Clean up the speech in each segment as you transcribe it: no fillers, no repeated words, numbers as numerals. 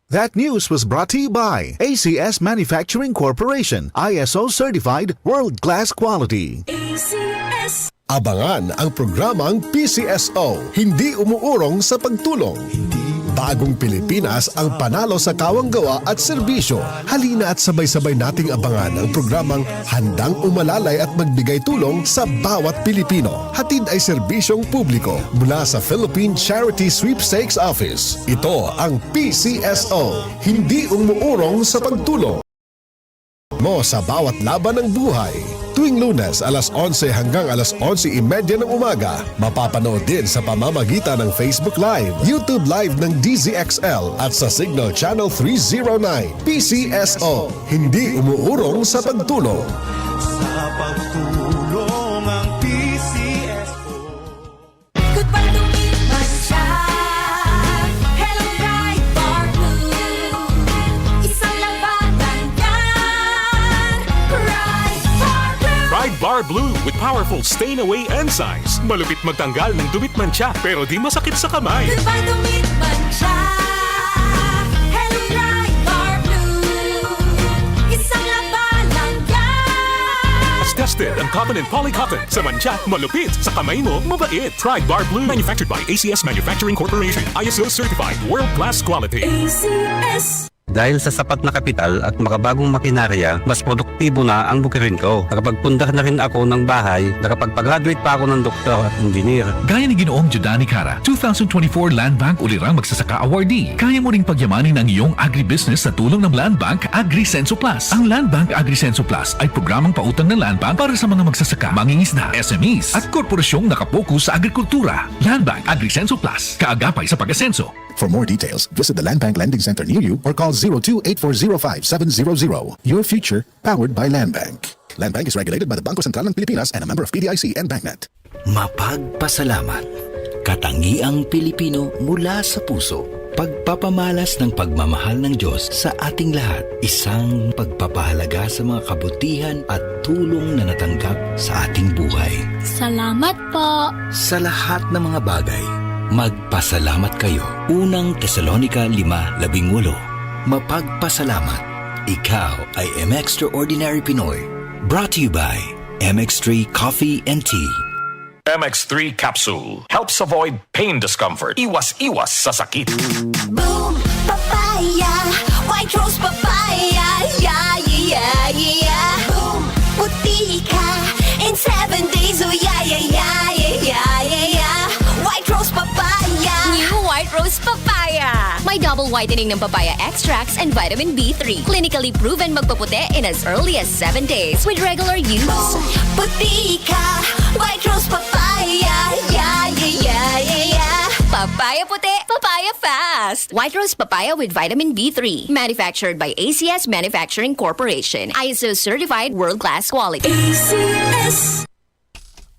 That news was brought to you by ACS Manufacturing Corporation, ISO certified world-class quality. ACS. Abangan ang programang PCSO, hindi umuurong sa pagtulong. Bagong Pilipinas ang panalo sa kawang-gawa at serbisyo. Halina at sabay-sabay nating abangan ang programang handang umalalay at magbigay tulong sa bawat Pilipino. Hatid ay serbisyong publiko mula sa Philippine Charity Sweepstakes Office. Ito ang PCSO, hindi umuurong sa pagtulong mo sa bawat laban ng buhay. Tuwing Lunes, alas 11 hanggang alas 11:30 ng umaga, mapapanood din sa pamamagitan ng Facebook Live, YouTube Live ng DZXL at sa Signal Channel 309. PCSO, hindi umuurong sa pagtulong. Sa pagtulong ang PCSO. Goodbye to me, Masya. Hello, bright bar blue. Isang labanan yan. Bright bar blue. Pride Bar Blue with powerful stain-away enzymes. Malupit magtanggal ng dumit mancha pero di masakit sa kamay. Goodbye to me, Masya. Hello, bright bar blue. Isang labanan yan. As tested ang cotton and polycotton. Sa mancha, malupit. Sa kamay mo, mabait. Pride Bar Blue. Manufactured by ACS Manufacturing Corporation. ISO certified. World-class quality. ACS. Dahil sa sapat na kapital at makabagong makinarya, mas produktibo na ang bukirin ko. Nakapagpundar na rin ako ng bahay, nakapagpag-graduate pa ako ng doktor at engineer. Gaya ni Ginoong Judani Cara, 2024 Land Bank Ulirang Magsasaka Awardee. Kaya mo ring pagyamanin ang iyong agribusiness sa tulong ng Land Bank AgriSenso Plus. Ang Land Bank AgriSenso Plus ay programang pautang ng Land Bank para sa mga magsasaka, mangingisda, SMEs at korporasyong nakapokus sa agrikultura. Land Bank AgriSenso Plus, kaagapay sa pag-asenso. For more details, visit the Land Bank Lending Center near you or call 02-8405-700. Your future, powered by Land Bank. Land Bank is regulated by the Bangko Sentral ng Pilipinas and a member of PDIC and BancNet. Mapagpasalamat. Katangiang Pilipino mula sa puso. Pagpapamalas ng pagmamahal ng Diyos sa ating lahat. Isang pagpapahalaga sa mga kabutihan at tulong na natanggap sa ating buhay. Salamat po. Sa lahat ng mga bagay, magpasalamat kayo. Unang Tesalonica 5:18. Mapagpasalamat. Ikaw ay M-Extraordinary Pinoy. Brought to you by MX3 Coffee and Tea. MX3 Capsule helps avoid pain discomfort. Iwas-iwas sa sakit. Boom, papaya. White rose papaya. Yeah, yeah, yeah. Boom, puti ka. In 7 days, oh yeah, yeah, yeah, yeah, yeah, yeah. White rose papaya. New White Rose Papaya. May double whitening ng papaya extracts and vitamin B3. Clinically proven magpaputi in as early as 7 days with regular use. Boom, puti ka. White rose papaya. Yeah, yeah, yeah, yeah, yeah. Papaya puti, papaya fast. White Rose Papaya with vitamin B3. Manufactured by ACS Manufacturing Corporation. ISO certified world-class quality. ACS.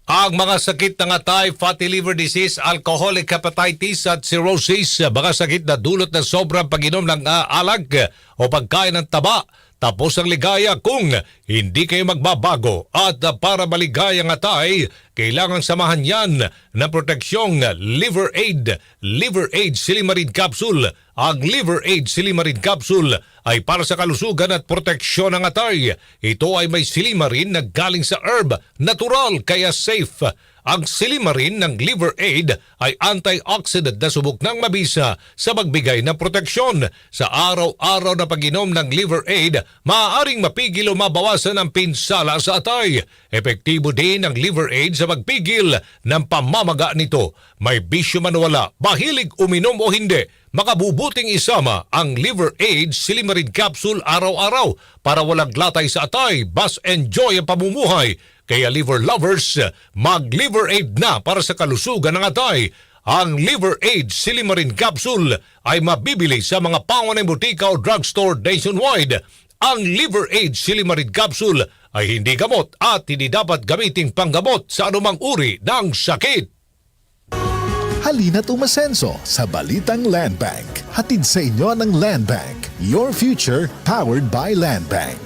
Ang mga sakit ng atay, fatty liver disease, alcoholic hepatitis at cirrhosis, mga sakit na dulot ng sobrang pag-inom ng alag o pagkain ng taba. Tapos ang ligaya kung hindi kayo magbabago at para maligaya ang atay, kailangan samahan yan ng proteksyong Liver Aid. Liver Aid Silimarin Capsule. Ang Liver Aid Silimarin Capsule ay para sa kalusugan at proteksyon ng atay. Ito ay may silimarin na galing sa herb, natural kaya safe. Ang silimarin ng Liver Aid ay antioxidant na subok ng mabisa sa magbigay ng proteksyon. Sa araw-araw na pag-inom ng Liver Aid, maaaring mapigil o mabawasan ang pinsala sa atay. Epektibo din ang Liver Aid sa magpigil ng pamamaga nito. May bisyo man o wala, mahilig uminom o hindi, makabubuting isama ang Liver Aid Silimarin Capsule araw-araw para walang latay sa atay. Bas enjoy ang pamumuhay. Kaya liver lovers, mag-Liver Aid na para sa kalusugan ng atay. Ang Liver Aid Silimarin Capsule ay mabibili sa mga pangunahing butika o drugstore nationwide. Ang Liver Aid Silimarin Capsule ay hindi gamot at hindi dapat gamiting panggamot sa anumang uri ng sakit. Halina't umasenso sa Balitang Land Bank. Hatid sa inyo ng Land Bank. Your future, powered by Land Bank.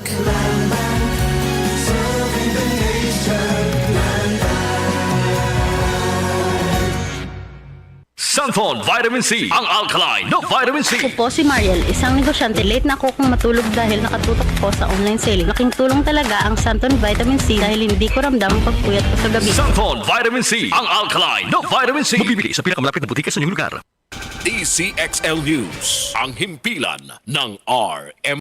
Santon Vitamin C, ang alkaline na vitamin C. Ako po si Mariel, isang negosyante. Late na ako kung matulog dahil nakatutok po sa online selling. Laking tulong talaga ang Santon Vitamin C dahil hindi ko ramdam ang pagpuyat ko sa gabi. Santon Vitamin C, ang alkaline na vitamin C. Mabibili sa pinakamalapit na butika sa inyong lugar. DCXL News, ang himpilan ng RM.